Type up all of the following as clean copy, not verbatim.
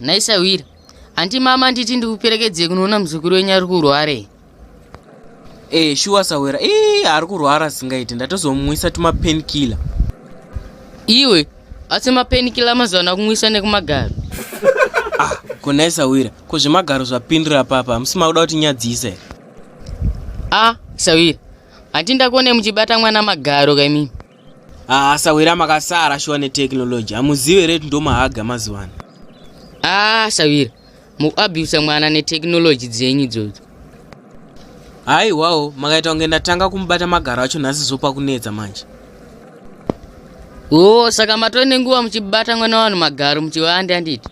Naiza wira. Anti mama nditi ndikuperekedze kunoona muzukuru wenyu ari kurwara. Shuwa Sawira. Ari kurwara singaiti. Ndatozomumwisa tuma painkiller. Iwe, asi mapainkiller mazana kumwisa nekumagaro. Kunaiza wira. Kuzvimagaro zvapindira papa. Musimakuda kuti nyadzise. Sawira. Anti ndakuone muchibata mwana magaro kaimini. Sawira makasara shuwa neteknology. Amuzive retu ndo mahaga mazuwana. Sawira. Muabuse mwana neteknology dzenyu idzodzo. Wawo, makaita kunge ndatanga kumubata magaro acho nhasi zopa kunedza manje. Saka matone nguva muchibata mwana wanhu magaro muchivande anditi.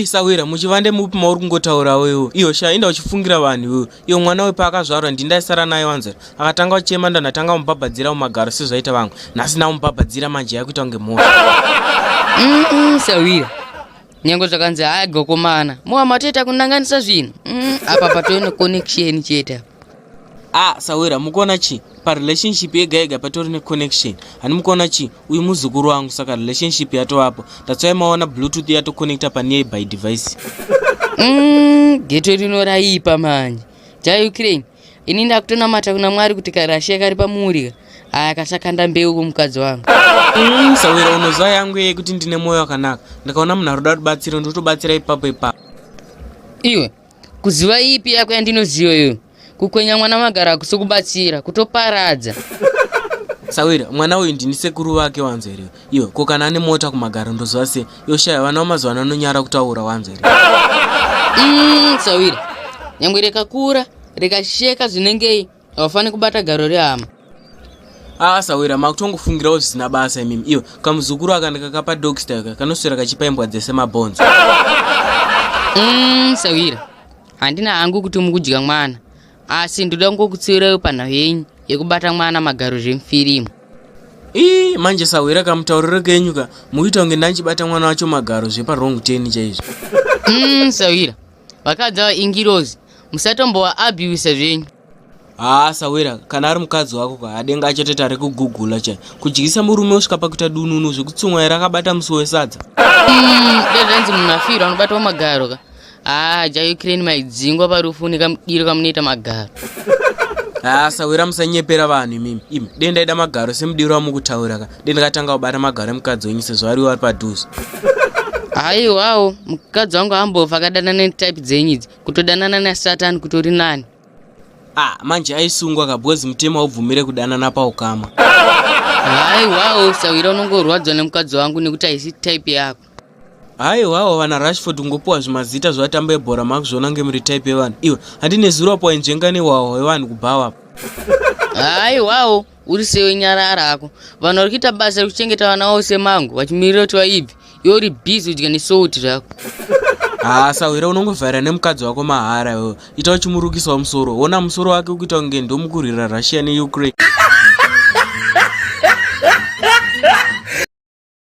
Sawira, muchivande mupi mauri kungotaurawo iwo. Iyo inda uchifungira vanhu iwo. Iyo mwana wepa akazvarwa ndindaisara naye wanzera. Akatanga uchema ndandatanga mubhabhadzira mumagaro sezvaita vamwe. Nhasi namubhabhadzira manje yakuita kunge mhosva. Sawira. Nyango zvakanzi gokomana. Muwa matoita kunanganisa zvinhu. Apa patone connection cheta. Sawira, mukuona chi? Pa relationship yega yega patori ne connection. Hani mukuona chi? Uyu muzukuru wangu saka relationship yatowapo. Tatswai maona bluetooth yatoconnecta pa nearby device. Geto rinoraipa manje. Jah Ukraine. Ini ndakutonamata kuna Mwari kuti karashia kari pamuri. Akashakanda mbeu kumukadzi wangu. Sawira, unoziva yangu yeye kuti ndine moyo wakanaka. Ndakaona munhu aroda kubatsira ndotobatsira ipapo ipapo. Iwe, kuziva ipi yako yandinoziva iyo? Kukwenya mwana magara kusokubatsira, kutoparadza. Sawira, mwana uyu ndini sekuru wake wanzeriwa. Iwe, kokana ane mota kumagaro ndoziva se. Yoshaya vana wamazuva anonyara kutaura wanzeriwa. Sawira, nyangwe rekakura, rekasheka zvinengei, hawafani kubata garo rehama. Sawira, makutongofungirawo zvisina basa imimi. Iwe, kamuzukuru akandikakapa dogster kanoswera kachipaimbwa dzese mabhonzo. Sawira, handina hangu kuti mukudya mwana. Asi ndoda ngokutsiurawo panhau yenyu yekubata mwana magaro zvemufirimu. Manje Sawira kamutauriro kenyuka muita kunge ndanchibata mwana wacho magaro zveparong 10 chaizvo. Sawira, vakadzi vaingirozi musatombowa abuse zvenyu. Sawira, kana ari mukadzi wako adenga achateta ari kugugula chai. Kudyisa murume usvika pakuita dununu zvekutsumwa ere akabata musi wesadza. Ndezvanzi munhu afirwa anobatawo magaro ka. Jah Ukraine maidzingwa parufu nekamudiro kamunoita magaro. Sawira, musanyepera vanhu imimi. Denda ida magaro semudiro wamukutaura ka. Ndakatanga kubata magaro emukadzi wenyu sezvo ariwo ari padhuze. Wawo, mukadzi wangu ambobva akadanana netype dzenyu idzi kutodanana naSatani kutori nani. Manje aisungwa kabhozi mutema wobvumire kudanana paukama. Wawo, Sawira unongorwadzwa nemukadzi wangu nekuti haisi type yako. Wawo, vana Rashford ungopuwa zvimazita zvatamba ebhora makuzviona ngemuri type yevanhu. Iwe, handine 0.jenga newawa wevanhu kubhawa. Wawo, uri sewenyarara ako. Vanhu vari kuita basa rekuchengeta vana vavo semangu vachimirira kuti vaibve. Iwe uri busy kudya nesouti zvako. Sawira, unongovhaira nemukadzi wako mahara iwewe. Ita uchimurukisawo musoro. Ona musoro wake ukuita kunge ndomukurira Russia neUkraine.